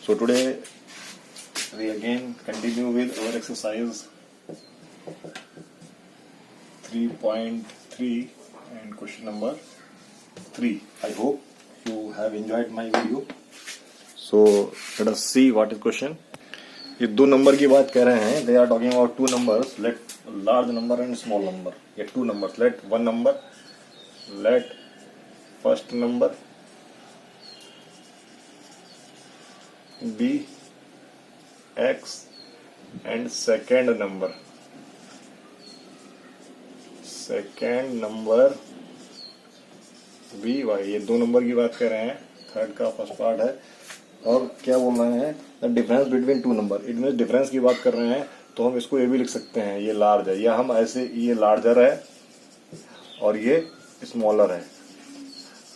So today we again continue with our exercise 3.3 and question number 3. I hope you have enjoyed my video. So let us see what is question. ये दो number की बात कर रहे हैं. They are talking about two numbers. Let large number and small number. ये two numbers. Let one number. Let first number be x and second number be y. ये दो नंबर की बात कर रहे हैं. थर्ड का फर्स्ट पार्ट है. और क्या बोल रहे हैं? The difference between two number. It means difference की बात कर रहे हैं तो हम इसको ये भी लिख सकते हैं ये लार्ज है, या हम ऐसे ये लार्जर है और ये स्मॉलर है.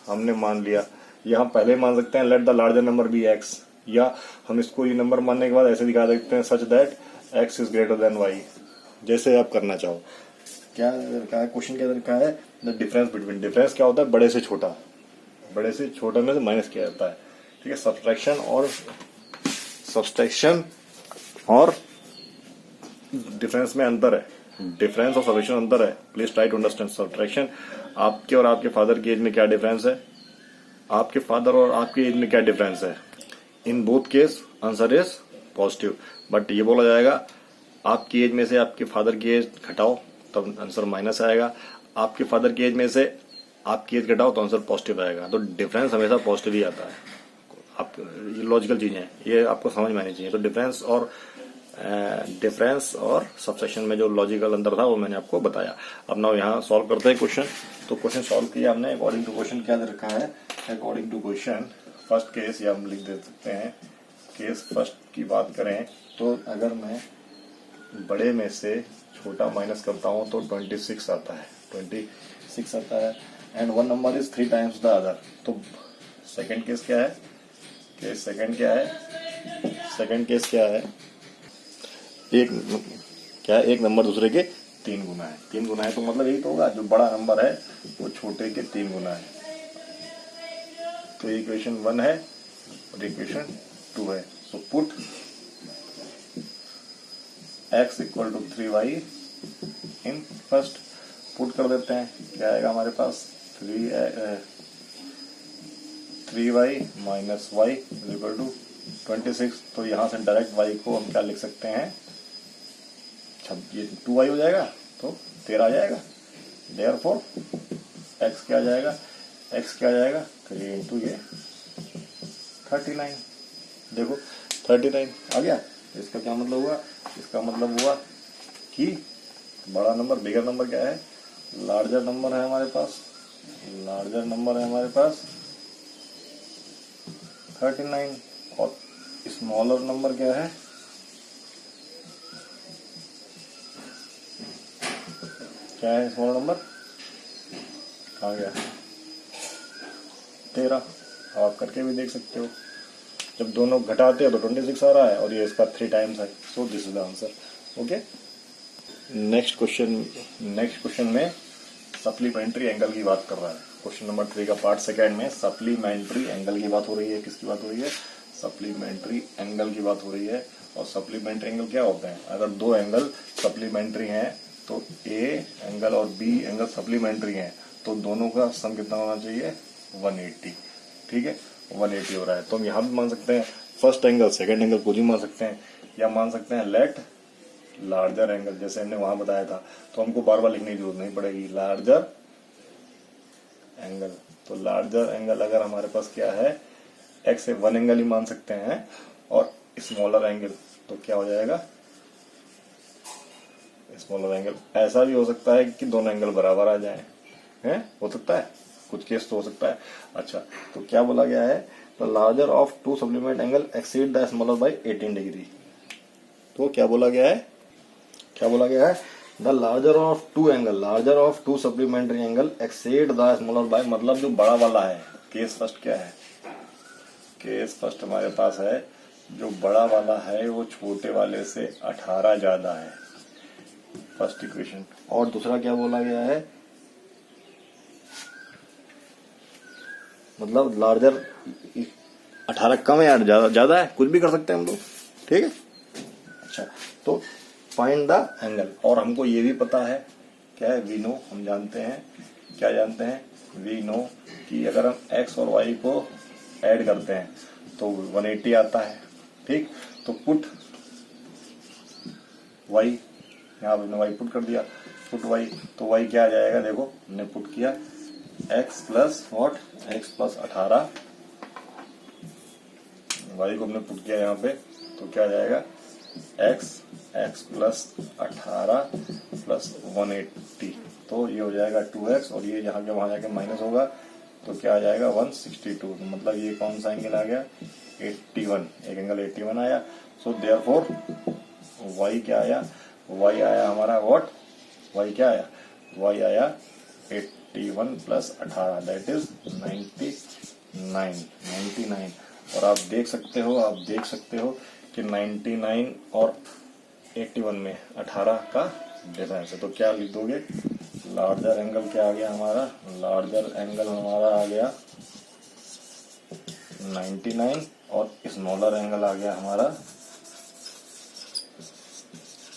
हमने मान लिया, या हम पहले मान सकते हैं let the larger number be x, या हम इसको ये नंबर मानने के बाद ऐसे दिखा सकते हैं such that x is greater than y. जैसे आप करना चाहो. क्या रखा है क्वेश्चन के अंदर? रखा है द डिफरेंस बिटवीन. डिफरेंस क्या होता है? बड़े से छोटा. बड़े से छोटे में से माइनस किया जाता है. ठीक है. सब्सट्रैक्शन और डिफरेंस में अंतर है. डिफरेंस और सब्सट्रैक्शन अंतर है. Please try to understand. Subtraction, आपके और आपके फादर की एज में क्या डिफरेंस है? आपके फादर और आपकी एज में क्या डिफरेंस है? In both case answer is positive. But ये बोला जाएगा आपकी एज में से आपके फादर की एज घटाओ तब आंसर माइनस आएगा. आपके फादर की एज में से आपकी एज घटाओ तो आंसर पॉजिटिव आएगा. तो डिफरेंस हमेशा पॉजिटिव ही आता है. आप ये लॉजिकल चीजें हैं, ये आपको समझ में आनी चाहिए. तो डिफरेंस और सब्सट्रैक्शन में जो लॉजिकल अंतर था वो मैंने आपको बताया. अब ना यहाँ सॉल्व करते हैं क्वेश्चन. तो क्वेश्चन सॉल्व किया हमने. अकॉर्डिंग टू क्वेश्चन क्या रखा है? According to question first case, या हम लिख दे सकते हैं केस फर्स्ट की बात करें तो अगर मैं बड़े में से छोटा माइनस करता हूं तो 26 आता है. 26 आता है. And one number is 3 times the other. तो सेकंड केस क्या है? केस सेकंड क्या है? सेकंड केस क्या है? एक नंबर दूसरे के 3 गुना है. 3 गुना है तो मतलब यही तो होगा, जो बड़ा नंबर है वो छोटे के 3 गुना है. तो इक्वेशन 1 है और इक्वेशन 2 है. So put x equal to 3y in first. Put कर देते हैं. क्या आएगा हमारे पास? 3y minus y equal to 26. तो यहां से डायरेक्ट y को हम क्या लिख सकते हैं? ये 2y हो जाएगा तो 13 आ जाएगा. देयरफॉर x क्या आ जाएगा? x क्या आ जाएगा? 3 इंटू ये 39. देखो 39 आ गया. इसका क्या मतलब हुआ? इसका मतलब हुआ कि बड़ा नंबर, बिगर नंबर क्या है? लार्जर नंबर है हमारे पास. लार्जर नंबर है हमारे पास 39. और स्मॉलर नंबर क्या है? क्या है स्मॉलर नंबर? कहाँ गया? 13. आप करके भी देख सकते हो. जब दोनों घटाते हो तो 26 आ रहा है और ये इसका 3 टाइम्स है. So this is the answer. Okay. Next question में सप्लीमेंट्री एंगल की बात कर रहा है. क्वेश्चन नंबर 3 का पार्ट सेकंड में सप्लीमेंट्री एंगल की बात हो रही है. किसकी बात हो रही है? सप्लीमेंट्री एंगल की बात हो रही है. और सप्लीमेंट्री एंगल क्या होते हैं? अगर दो एंगल सप्लीमेंट्री हैं तो ए एंगल और बी एंगल सप्लीमेंट्री हैं तो दोनों का सम कितना होना चाहिए? 180. ठीक है. 180 हो रहा है. तो हम यहाँ भी मान सकते हैं फर्स्ट एंगल सेकंड एंगल को भी मान सकते हैं, या मान सकते हैं लेट लार्जर एंगल, जैसे हमने वहां बताया था. तो हमको बार बार लिखने की जरूरत नहीं पड़ेगी. Larger angle. तो लार्जर एंगल अगर हमारे पास क्या है? एक्स से 1 एंगल ही मान सकते हैं. और स्मॉलर एंगल तो क्या हो जाएगा? Smaller angle. ऐसा भी हो सकता है कि दोनों एंगल बराबर आ जाए. हो सकता है. कुछ केस तो हो सकता है. अच्छा, तो क्या बोला गया है? The larger of two supplement angle exceed the smaller by 18 degree. तो क्या बोला गया है? The larger of two supplementary angle exceed the smaller by, मतलब जो बड़ा वाला है. केस फर्स्ट क्या है? केस फर्स्ट हमारे पास है जो बड़ा वाला है वो छोटे वाले से 18 ज्यादा है. First equation. और दूसरा क्या बोला गया है? मतलब लार्जर 18 कम है या ज्यादा है, कुछ भी कर सकते हैं हम लोग, ठीक है। अच्छा, तो फाइंड द एंगल, और हमको ये भी पता है क्या है, वी नो, हम जानते हैं, क्या जानते हैं, वी नो कि अगर हम x और y को ऐड करते हैं तो 180 आता है, ठीक। तो पुट y, यहाँ पे y पुट कर दिया, पुट y, तो y क्या आ जाएगा, देखो हमने पुट किया x plus what, x plus 18, y को हमने पुट किया यहाँ पे, तो क्या आ जाएगा x प्लस 18 प्लस 180, तो ये हो जाएगा 2x, और ये यहाँ के वहां जाके माइनस होगा, तो क्या आ जाएगा 162, मतलब ये कौन सा एंगल आ गया, 81, एक एंगल 81 आया। सो देयरफॉर y क्या आया, y आया हमारा व्हाट, y क्या आया, y आया 81 प्लस 18, दैट इज 99। और आप देख सकते हो कि 99 और 81 में 18 का डिफरेंस है, तो क्या लिख दोगे, लार्जर एंगल क्या आ गया हमारा, लार्जर एंगल हमारा आ गया 99, और स्मॉलर एंगल आ गया हमारा,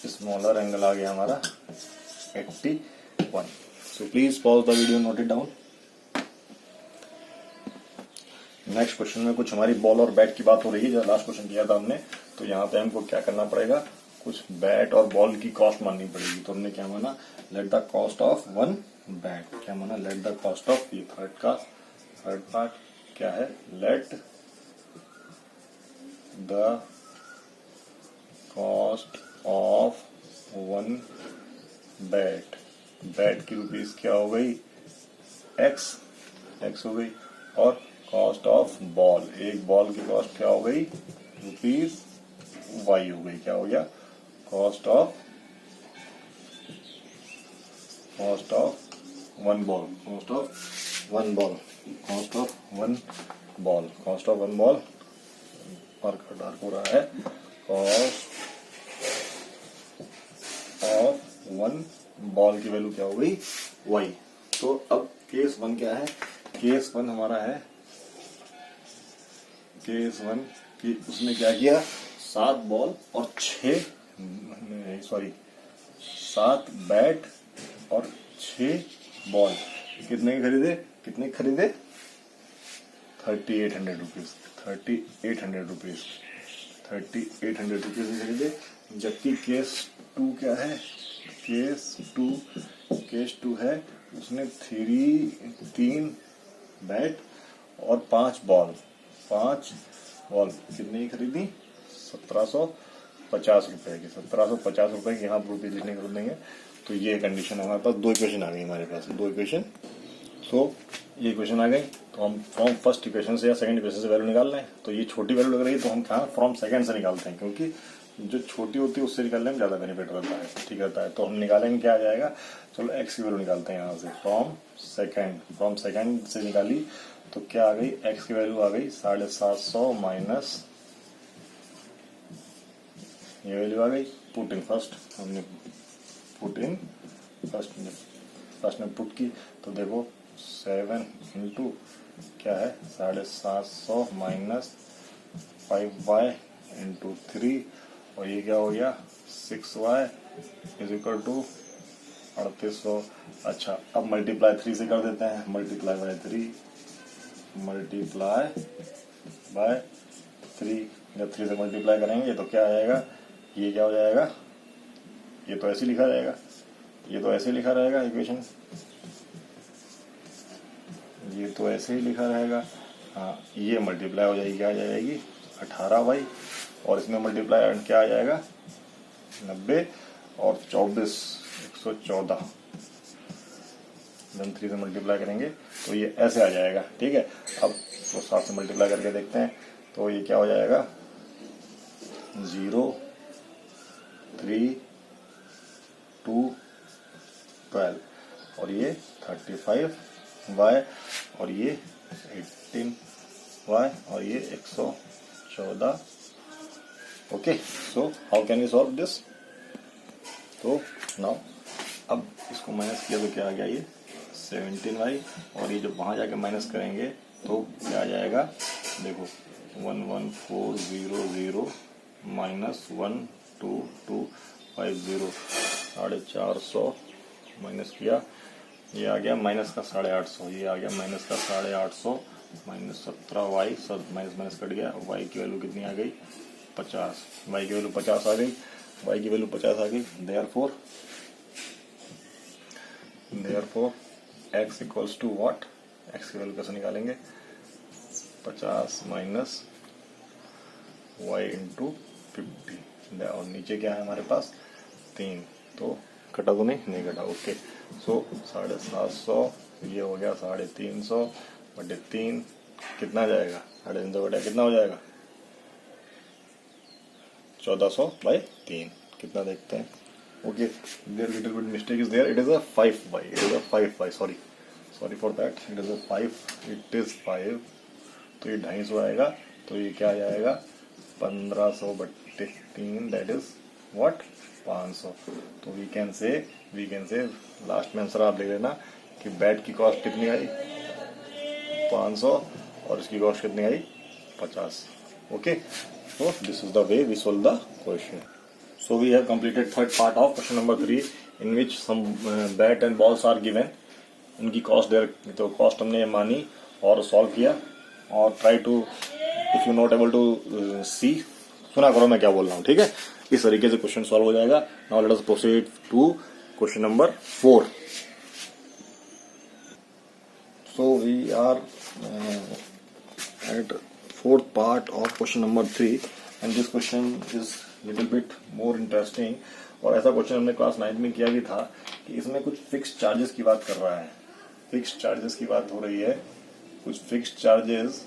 स्मॉलर एंगल आ गया हमारा 81। So please pause the video, note it down. Next question में कुछ हमारी बॉल और बैट की बात हो रही है, जो लास्ट क्वेश्चन किया था हमने, तो यहाँ पे हमको क्या करना पड़ेगा, कुछ बैट और बॉल की कॉस्ट माननी पड़ेगी। तो हमने क्या माना, let the cost of one bat, क्या माना, लेट द कॉस्ट ऑफ, ये थर्ड पार्ट क्या है, let the cost of one bat, bat की रुपीज क्या हो गई, एक्स हो गई, और कॉस्ट ऑफ बॉल, एक बॉल की कॉस्ट क्या हो गई, रुपीज वाई हो गई, क्या हो गया, cost of one ball, cost of one ball, marker dark हो रहा है, कॉस्ट ऑफ वन बॉल की वैल्यू क्या हो गई, वाई। तो अब केस वन क्या है, केस वन हमारा है, केस वन की उसने क्या किया, 7 बॉल और 7 बैट और 6 बॉल, कितने खरीदे 3800 रुपीज खरीदे। जबकि केस टू क्या है, केस टू है, उसने 3 बैट और 5 बॉल कितने की खरीदी, 1750 रुपए की, 1750 रुपए की, यहाँ रुपीज लिखने कर देंगे। तो ये कंडीशन हमारे पास, 2 इक्वेशन आ गई हमारे पास, 2 इक्वेशन। तो ये इक्वेशन आ गई, तो हम फ्रॉम फर्स्ट इक्वेशन से या सेकंड इक्वेशन से वैल्यू निकाल लें। तो ये छोटी वैल्यू लग रही है, तो हम कहाँ फ्रॉम सेकंड से निकालते हैं, क्योंकि जो छोटी होती है उससे निकालने में ज्यादा बेनिफिट रहता है, ठीक रहता है। तो हम निकालेंगे, क्या आ जाएगा, चलो एक्स की वैल्यू निकालते हैं यहाँ से, फ्रॉम सेकंड से निकाली, तो क्या आ गई, एक्स की वैल्यू आ गई 750 माइनस ये वैल्यू आ गई, पुट इन फर्स्ट, हमने पुट इन फर्स्ट में पुट की, तो देखो 7 इंटू क्या है 750 माइनस 5y इंटू 3, और ये क्या हो गया 6y इज इक्वल टू 3800। अच्छा, अब मल्टीप्लाई 3 से कर देते हैं, मल्टीप्लाई बाय 3, जब 3 से मल्टीप्लाई करेंगे तो क्या आएगा, ये क्या हो जाएगा, ये तो ऐसे लिखा रहेगा, इक्वेशन ये तो ऐसे ही लिखा रहेगा। हाँ, ये मल्टीप्लाई हो जाएगी, क्या आ जाएगी 18y, और इसमें मल्टीप्लाई क्या आ जाएगा 90 और 24 114, जब 3 से मल्टीप्लाई करेंगे तो ये ऐसे आ जाएगा, ठीक है। अब तो 7 से मल्टीप्लाई करके देखते हैं, तो ये क्या हो जाएगा 0 3 2 12, और ये 35y, और ये 18y, और ये 114। Okay, so how can you solve this. तो नाउ अब इसको माइनस किया तो क्या आ गया, ये 17y, और ये जब वहां जाके माइनस करेंगे तो क्या आ जाएगा, देखो 11400 माइनस 12250, 450 माइनस किया, ये आ गया माइनस का 850, ये आ गया माइनस का 850, माइनस 17y, सब माइनस माइनस कट गया, y की वैल्यू कितनी आ गई 50, y की वैल्यू 50 आ गई, y की वैल्यू 50 आ गई। Therefore x equals to what, x की वैल्यू कैसे निकालेंगे, 50 माइनस y इंटू 50, और नीचे क्या है हमारे पास 3, तो कटा तो नहीं कटा, ओके। सो 750, ये हो गया 350 बटे 3, कितना जाएगा 350 बटे कितना हो जाएगा 1400 बाई 3, कितना देखते हैं, okay. There little bit mistake is there, it is a 5 sorry for that, it is a 5, तो ये 250 आएगा, तो ये क्या आ जाएगा 1500 बटे 3, दैट इज व्हाट 500। तो वी कैन से लास्ट में आंसर आप देख लेना कि बैट की कॉस्ट कितनी आई 500 और इसकी कॉस्ट कितनी आई 50, okay. So this is the way we solve the question. So we have completed third part of question number 3 in which some bat and balls are given. उनकी कॉस्ट देर, तो cost हमने मानी और solve किया, और try to if you not able to see, सुना करो मैं क्या बोल रहा हूँ, ठीक है। इस तरीके से क्वेश्चन सॉल्व हो जाएगा। Now let us proceed to question number 4. So we are at fourth part of question number 3 and this question is little bit more interesting. और ऐसा क्वेश्चन हमने क्लास 9 में किया भी था कि इसमें कुछ फिक्स चार्जेस की बात कर रहा है, फिक्स चार्जेस की बात हो रही है, कुछ फिक्स चार्जेस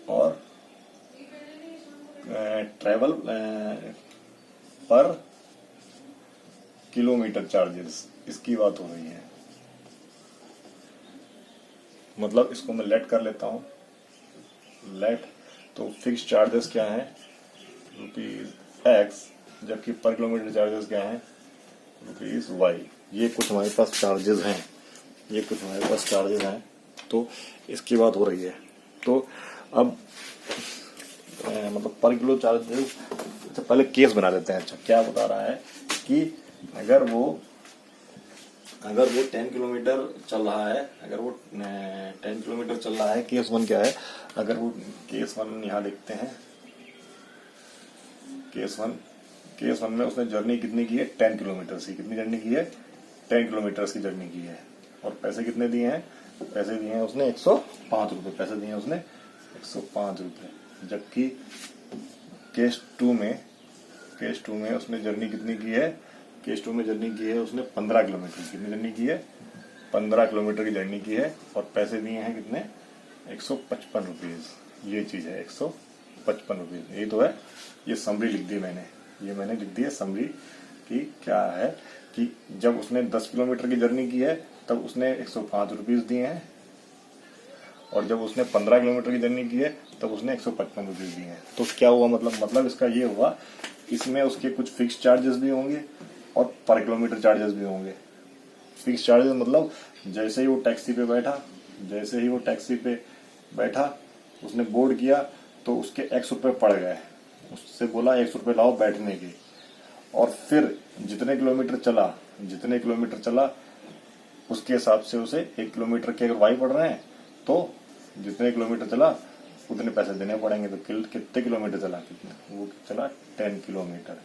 और ट्रेवल पर किलोमीटर चार्जेस, इसकी बात हो रही है। मतलब इसको मैं लेट कर लेता हूं, लेट, तो फिक्स चार्जेस क्या है ₹X, जबकि पर किलोमीटर चार्जेस क्या है ₹Y। ये कुछ हमारे पास चार्जेस हैं, तो इसकी बात हो रही है। तो अब मतलब पर किलो चार्जेस, अच्छा पहले केस बना लेते हैं। अच्छा क्या बता रहा है कि अगर वो 10 किलोमीटर चल रहा है, केस 1 क्या है, अगर वो केस 1 यहाँ देखते हैं, केस वन में उसने जर्नी कितनी की है 10 किलोमीटर की, कितनी जर्नी की है 10 किलोमीटर की जर्नी की है, और पैसे कितने दिए हैं, पैसे दिए हैं उसने 105 रुपये, पैसे दिए हैं उसने 105 रुपये। जबकि केस 2 में उसने जर्नी कितनी की है, केस 2 में जर्नी की है उसने 15 किलोमीटर, कितनी जर्नी की है 15 किलोमीटर की जर्नी की है, और पैसे दिए हैं कितने 155 रुपीज। ये चीज है 155 रुपीज, यही तो है। ये समरी लिख दी मैंने, लिख दी है समरी कि क्या है कि जब उसने 10 किलोमीटर की जर्नी की है तब उसने 105 रुपीज दिए हैं, और जब उसने 15 किलोमीटर की जर्नी की है तब उसने 155 रुपीज दिए हैं। तो क्या हुआ, मतलब इसका ये हुआ, इसमें उसके कुछ फिक्स चार्जेस भी होंगे और पर किलोमीटर चार्जेस भी होंगे। फिक्स चार्जेस मतलब जैसे ही वो टैक्सी पे बैठा, उसने बोर्ड किया तो उसके X रुपये पड़ गए, उससे बोला 100 रुपये लाओ बैठने के, और फिर जितने किलोमीटर चला उसके हिसाब से उसे 1 किलोमीटर के अगर Y पड़ रहे हैं तो जितने किलोमीटर चला उतने पैसे देने पड़ेंगे। तो कितने किलोमीटर चला, वो चला 10 किलोमीटर,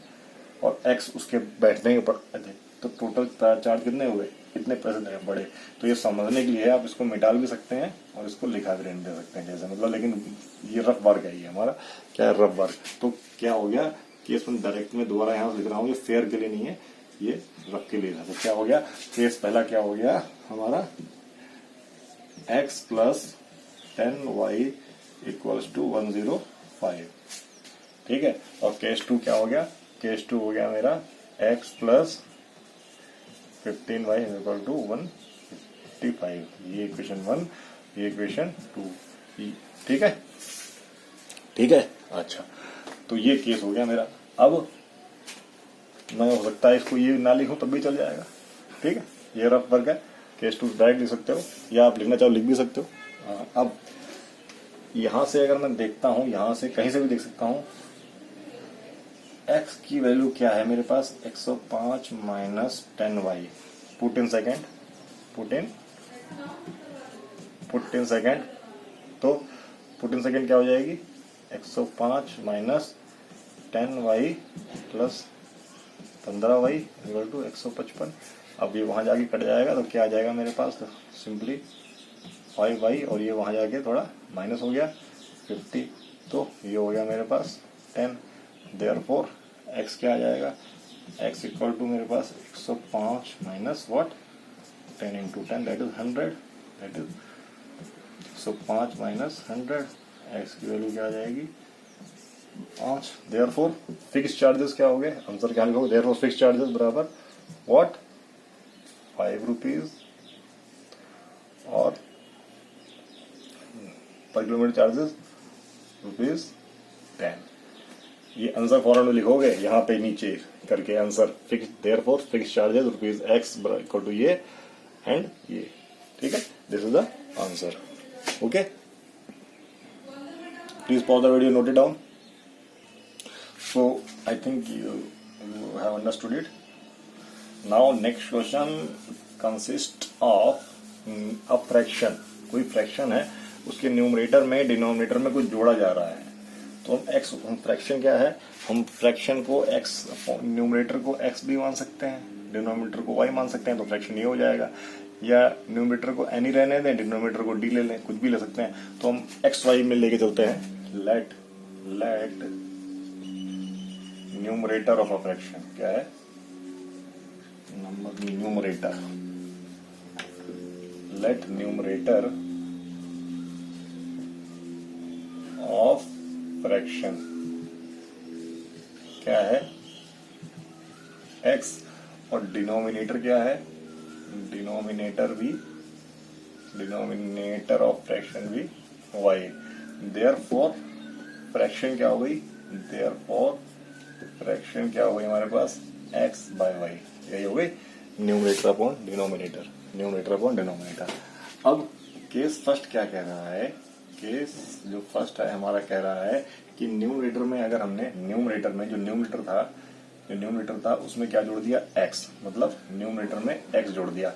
और X उसके बैठने के पड़े थे, तो टोटल चार्ज कितने हुए, कितने पैसे देने पड़े। तो ये समझने के लिए आप इसको मिटाल भी सकते हैं और इसको लिखा भी दे सकते हैं जैसे, मतलब लेकिन ये रफ वर्क है, ये हमारा क्या है रफ वर्क। तो क्या हो गया कि इसमें डायरेक्ट में दोबारा यहाँ लिख रहा हूँ, ये फेयर के लिए नहीं है, ये रफ के लिए था। तो क्या हो गया, केस पहला क्या हो गया हमारा X plus 10Y equals to 105, ठीक है। और केस 2 क्या हो गया, केस 2 हो गया मेरा X plus 15Y equal to 155। ये इक्वेशन 1, ये इक्वेशन 2, ठीक है। अच्छा तो ये केस हो गया मेरा। अब मैं हो सकता है इसको ये ना लिखूं तब भी चल जाएगा, ठीक है। ये रफ वर्क है केस टू डायरेक्ट लिख सकते हो, या आप लिखना चाहो लिख भी सकते हो। अब यहां से अगर मैं देखता हूं, यहां से कहीं से भी देख सकता हूं, x की वैल्यू क्या है मेरे पास, 105 minus 10y। Put in second, put in second, तो पुट इन सेकेंड क्या हो जाएगी, 105 minus 10y plus 15y equal to 155। अब ये वहां जाके कट जाएगा तो क्या आ जाएगा मेरे पास, तो सिंपली 5y, और ये वहां जाके थोड़ा माइनस हो गया 50, तो ये हो गया मेरे पास 10। देयरफॉर x क्या आ जाएगा, x इक्वल टू मेरे पास 105 minus what, 10 into 10 that is 100, that is 105 minus 100, x की वैल्यू क्या आ जाएगी 5। देयरफॉर फिक्स चार्जेस क्या हो गए, आंसर क्या लिखोगे, देयरफॉर फिक्स चार्जेस बराबर व्हाट, 5 रुपीज, और पर किलोमीटर चार्जेस ₹10। ये आंसर फॉरन में लिखोगे यहाँ पे नीचे करके answer fix, therefore fix charges ₹x equal to ये एंड ये, ठीक है, this is the answer. Okay, please pause the video, note it down. So I think you have understood it. Now next question consists of a fraction. कोई fraction है, उसके numerator में denominator में कुछ जोड़ा जा रहा है, तो हम फ्रैक्शन क्या है, हम फ्रैक्शन को x, न्यूमरेटर को x भी मान सकते हैं, डिनोमिनेटर को y मान सकते हैं, तो फ्रैक्शन ये हो जाएगा। या न्यूमरेटर को n ही रहने दें, डिनोमिनेटर को d ले लें, कुछ भी ले सकते हैं, तो हम x y में लेके चलते हैं। Let numerator of a fraction क्या है, number numerator, let numerator of fraction क्या है x, और डिनोमिनेटर क्या है, डिनोमिनेटर ऑफ फ्रैक्शन भी y। देयरफॉर फ्रैक्शन क्या हो गई, देयरफॉर फ्रैक्शन क्या हो गई हमारे पास, x बाय y, यही हो गई numerator upon denominator, numerator upon denominator. अब केस फर्स्ट क्या कह रहा है, केस जो फर्स्ट है हमारा कह रहा है कि न्यूमरेटर में अगर हमने न्यूमरेटर में जो न्यूमरेटर था उसमें क्या जोड़ दिया, x, मतलब न्यूमरेटर में x जोड़ दिया,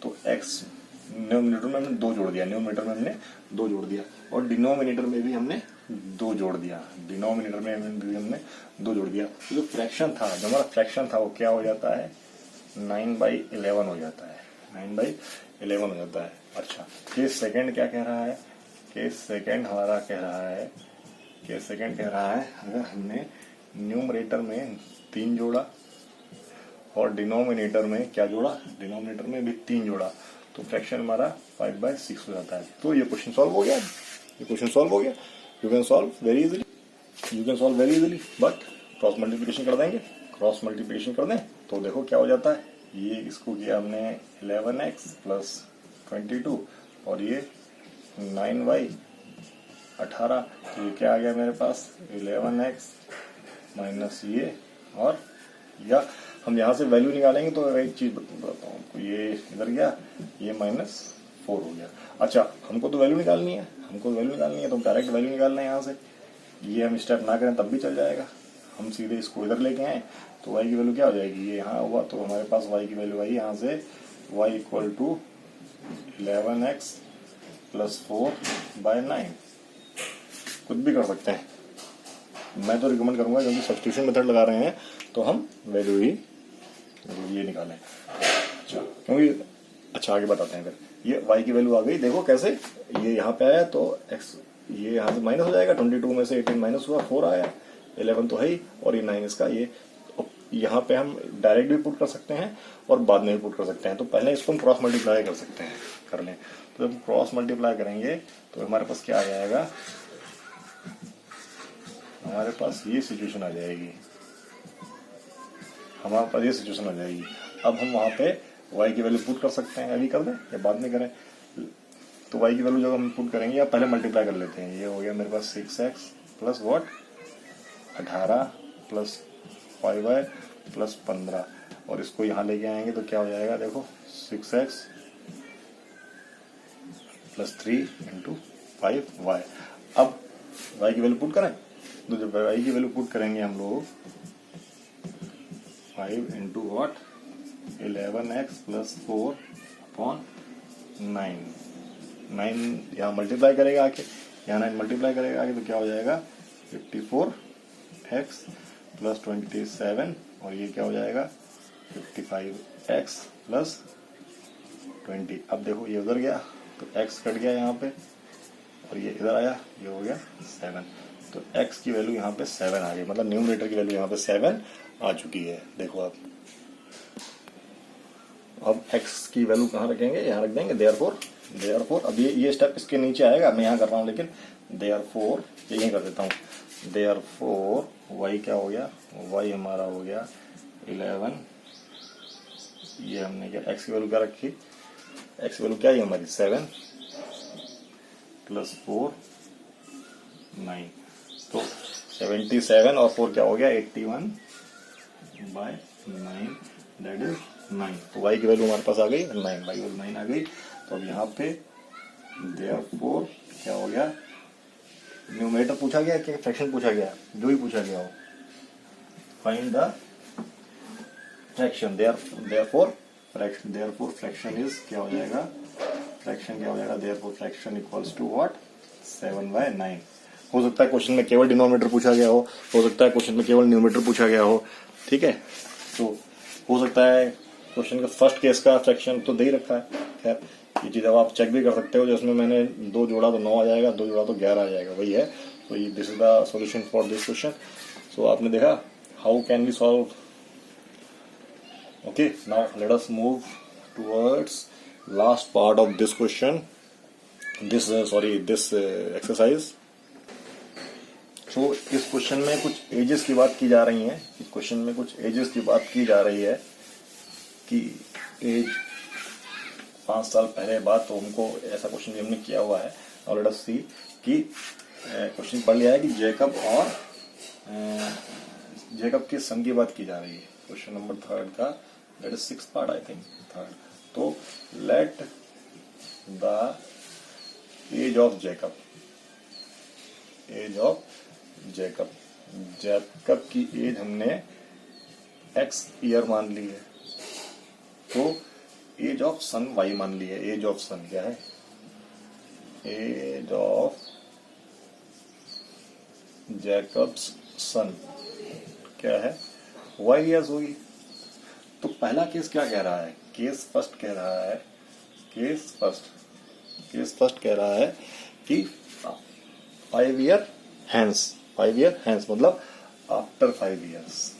तो x न्यूमरेटर में हमने 2 जोड़ दिया, न्यूमरेटर में हमने 2 जोड़ दिया, और डिनोमिनेटर में भी हमने 2 जोड़ दिया, डिनोमिनेटर में भी हमने 2 जोड़ दिया। तो जो फ्रैक्शन था, जो हमारा फ्रैक्शन था, वो क्या हो जाता है, 9/11 हो जाता है, 9/11 हो जाता है। अच्छा, केस सेकंड क्या कह रहा है, केस सेकंड हमारा कह रहा है, केस सेकंड कह रहा है अगर हमने न्यूमरेटर में 3 जोड़ा और डिनोमिनेटर में क्या जोड़ा, डिनोमिनेटर में भी 3 जोड़ा, तो फ्रैक्शन हमारा 5/6 हो जाता है। तो ये क्वेश्चन सॉल्व हो गया, ये क्वेश्चन सॉल्व हो गया। You can solve very easily, but cross multiplication कर देंगे, क्रॉस मल्टीप्लिकेशन कर दें तो देखो क्या हो जाता है, ये इसको किया हमने 11x प्लस 22, और ये 9y 18, तो ये क्या आ गया मेरे पास, 11x माइनस ये, और या हम यहाँ से वैल्यू निकालेंगे तो एक चीज बताता हूँ आपको, ये इधर गया, ये -4 हो गया। अच्छा, हमको तो वैल्यू निकालनी है, तो डायरेक्ट वैल्यू निकालना है यहाँ से, ये हम स्टेप ना करें तब भी चल जाएगा, हम सीधे इसको इधर लेके आए तो y की वैल्यू क्या हो जाएगी, ये यहाँ हुआ तो हमारे पास y की वैल्यू आई, यहाँ से y equal to 11x plus 4/9, कुछ भी कर सकते हैं, मैं तो रिकमेंड करूंगा क्योंकि सब्स्टिट्यूशन मेथड लगा रहे हैं तो हम वैल्यू ही ये निकालें। अच्छा, क्योंकि अच्छा आगे बताते हैं, फिर ये y की वैल्यू आ गई, देखो कैसे, ये यहाँ पे आया तो x ये यहाँ से माइनस हो जाएगा, 22 में से 18 माइनस हुआ, 4 आया, 11 तो है ही, और ये 9 इसका, ये यहाँ पे हम डायरेक्ट भी पुट कर सकते हैं और बाद में भी पुट कर सकते हैं, तो पहले इसको हम क्रॉस मल्टीप्लाई कर सकते हैं, कर लें, तो जब क्रॉस मल्टीप्लाई करेंगे तो हमारे पास क्या आ जाएगा, हमारे पास ये सिचुएशन आ जाएगी, हमारे पास ये सिचुएशन आ जाएगी। अब हम वहां पे y की वैल्यू पुट कर सकते हैं, अभी कर दें या बाद में करें, तो y की वैल्यू जब हम पुट करेंगे या पहले मल्टीप्लाई कर लेते हैं, ये हो गया मेरे पास 6x plus what 18 plus 5y plus 15, और इसको यहाँ लेके आएंगे तो क्या हो जाएगा, देखो 6x प्लस 3 इंटू 5y। अब y की वैल्यू पुट करें, तो जब y की वैल्यू पुट करेंगे हम लोग 5 into what 11x plus 4 upon 9 यहाँ मल्टीप्लाई करेगा आके, यहाँ 9 मल्टीप्लाई करेगा आके, तो क्या हो जाएगा 54x प्लस 27 और ये क्या हो जाएगा 55x प्लस 20। अब देखो ये उधर गया तो x कट गया यहाँ पे और ये इधर आया, ये हो गया 7। तो x की वैल्यू यहाँ पे 7 आ गई, मतलब न्यूमरेटर की वैल्यू यहाँ पे 7 आ चुकी है। देखो आप अब x की वैल्यू कहाँ रखेंगे, यहाँ रख देंगे देयरफॉर। अब ये स्टेप इसके नीचे आएगा, मैं यहाँ कर रहा हूँ, लेकिन देयरफॉर यही कर देता हूँ। देयरफॉर y क्या हो गया, y हमारा हो गया 11। ये हमने क्या x की वैल्यू क्या रखी, x की वैल्यू क्या है हमारी 7 प्लस 4 9। तो 77 और 4 क्या हो गया 81 बाय 9 दैट इज 9। तो y की वैल्यू हमारे पास आ गई 9, y की वैल्यू 9 आ गई। तो अब यहाँ पे देयरफॉर क्या हो गया, न्यूमरेटर पूछा गया कि फ्रैक्शन पूछा गया, जो ही पूछा गया हो, find the fraction. Therefore fraction is क्या हो जाएगा, फ्रैक्शन क्या हो जाएगा, therefore fraction equals to what 7/9। हो सकता है क्वेश्चन में केवल डिनोमिनेटर पूछा गया हो सकता है क्वेश्चन में केवल न्यूमरेटर पूछा गया हो, ठीक है। तो हो सकता है क्वेश्चन का फर्स्ट केस का फ्रैक्शन तो दे ही रखा है। खैर ये चीज अब आप चेक भी कर सकते हो, जिसमें मैंने 2 जोड़ा तो 9 आ जाएगा, 2 जोड़ा तो 11 आ जाएगा, वही है। तो ये this is the solution for this question. So आपने देखा how can we solve. Okay, now let us move towards last part of this question, this exercise. तो इस क्वेश्चन में कुछ एजेस की बात की जा रही है, इस क्वेश्चन में कुछ एजेस की बात की जा रही है कि एज 5 साल पहले बात, तो उनको ऐसा क्वेश्चन भी हमने किया हुआ है। और लेट अस सी कि क्वेश्चन पढ़ लिया है कि जेकब के सन की बात की जा रही है। क्वेश्चन नंबर 3 का that is 6th part I think 3rd। तो let the age of Jacob की एज हमने x ईयर मान ली है, तो एज ऑफ सन y मान ली है। एज ऑफ सन क्या है, एज ऑफ जैकब्स सन क्या है y ईयर्स होगी। तो पहला केस क्या कह रहा है, केस फर्स्ट कह रहा है कि 5 ईयर हैंस मतलब आफ्टर 5 ईयर्स,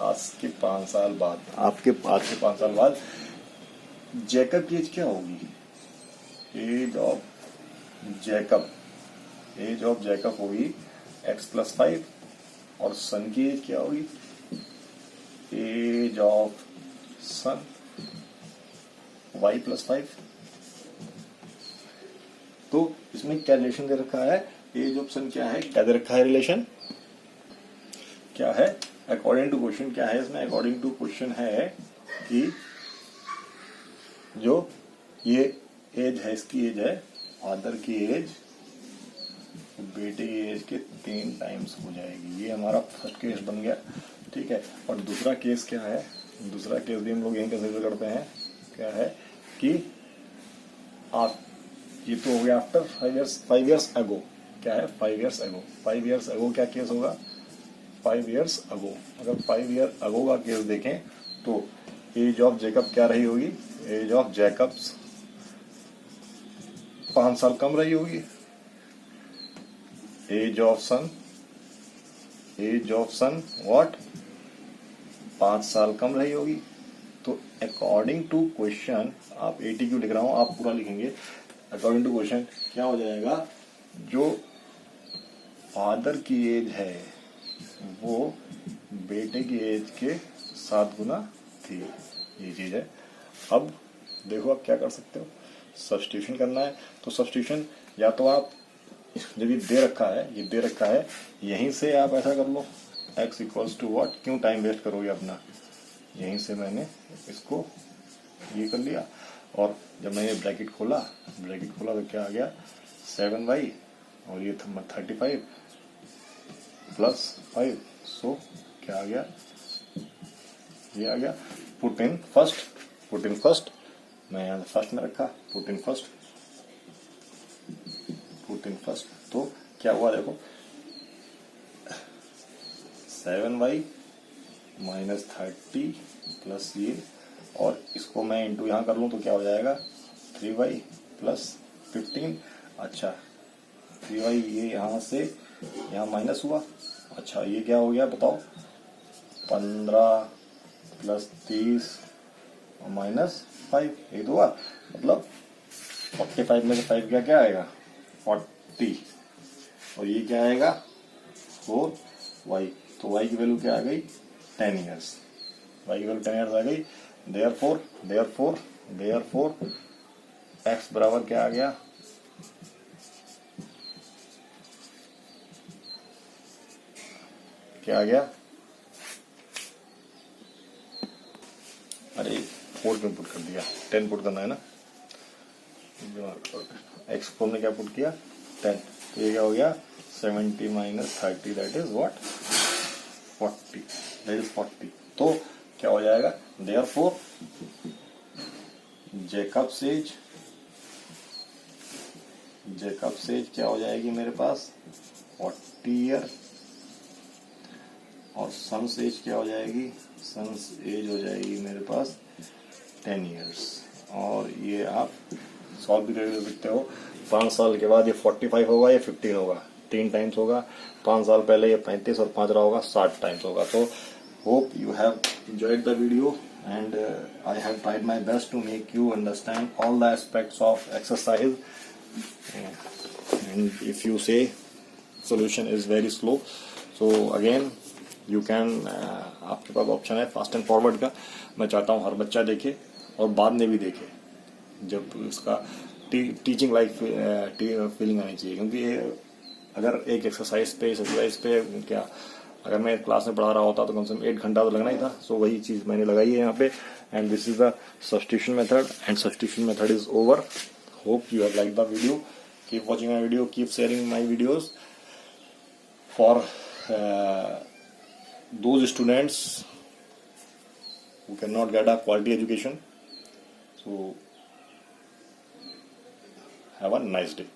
आज के 5 साल बाद, आज के 5 साल बाद जैकब की एज क्या होगी, एज ऑफ जैकब होगी x प्लस 5 और सन की एज क्या होगी, age of son y plus 5। तो इसमें क्या रिलेशन दे रखा है, एज ऑफ सन क्या है, क्या दे रखा है रिलेशन क्या है, अकॉर्डिंग टू क्वेश्चन क्या है इसमें, अकॉर्डिंग टू क्वेश्चन है कि जो ये एज है, इसकी एज है फादर की एज बेटे की एज के 3 टाइम्स हो जाएगी। ये हमारा फर्स्ट केस बन गया, ठीक है। और दूसरा केस क्या है, दूसरा केस भी हम लोग यहीं कंसीडर करते हैं, क्या है कि आप ये तो हो गया आफ्टर 5 इयर्स अगो, क्या है 5 इयर्स अगो क्या केस होगा, 5 इयर्स अगो। अगर 5 ईयर अगो का केस देखें तो एज ऑफ जेकब क्या रही होगी, एज ऑफ जैकब्स 5 साल कम रही होगी। एज ऑफ सन व्हाट 5 साल कम रही होगी। तो अकॉर्डिंग टू क्वेश्चन, आप 80 क्यों लिख रहा हूं, आप पूरा लिखेंगे। अकॉर्डिंग टू क्वेश्चन क्या हो जाएगा, जो फादर की एज है वो बेटे की एज के 7 गुना थी, ये चीज है। अब देखो आप क्या कर सकते हो, सब्स्टिट्यूशन करना है। तो सब्स्टिट्यूशन या तो आप जब ये दे रखा है यहीं से आप ऐसा कर लो, x इक्वल्स टू व्हाट, क्यों टाइम वेस्ट करोगे अपना, यहीं से मैंने इसको ये कर लिया। और जब मैंने ब्रैकेट खोला तो क्या आ गया 7y और ये 35 प्लस 5, सो क्या आ गया, ये आ गया पुट इन फर्स्ट, मैं यहाँ फर्स्ट में रखा, पुट इन फर्स्ट, तो क्या हुआ देखो 7y माइनस 30 प्लस ये, और इसको मैं इंटू यहाँ कर लूँ तो क्या हो जाएगा 3y प्लस 15। अच्छा 3y ये यहाँ से यहाँ माइनस हुआ, अच्छा ये क्या हो गया बताओ 15 प्लस 30 और माइनस 5, ये तो हुआ, मतलब 45 में से 5 क्या आएगा 40, और ये क्या आएगा 4y, तो y की वैल्यू क्या आ गई 10 ईयर्स, y की वैल्यू 10 ईयर्स आ गई। देयरफॉर x बराबर क्या आ गया, क्या आ गया, अरे 4 में पुट कर दिया, 10 पुट करना है ना, x को हमने क्या पुट किया 10, तो ये क्या हो गया 70 माइनस 30 दैट इज व्हाट 40, तो क्या हो जाएगा देयरफॉर जैकब्स एज क्या हो जाएगी मेरे पास 40 ईयर, और सन्स एज क्या हो जाएगी, सन्स एज हो जाएगी मेरे पास 10 ईयर्स, और ये आप सॉल्व भी कर सकते हो। 5 साल के बाद ये 45 होगा या 15 होगा, 3 टाइम्स होगा, 5 साल पहले ये 35 और 5 रहा होगा 60 टाइम्स होगा। तो hope you have enjoyed the video and I have tried my best to make you understand all the aspects of exercise, and if you say solution is very slow, so again you can आपके पास option है fast and forward का। मैं चाहता हूँ हर बच्चा देखे और बाद में भी देखे, जब इसका टीचिंग लाइक फीलिंग आनी चाहिए, क्योंकि ये अगर एक एक्सरसाइज पे क्या अगर मैं क्लास में पढ़ा रहा होता तो कम से कम 8 घंटा तो लगना ही था। सो वही चीज़ मैंने लगाई है यहाँ पे, and this is the substitution method, and substitution method is over. Hope you have like the video, keep watching my video, keep sharing my videos for those students who cannot get a quality education. So have a nice day.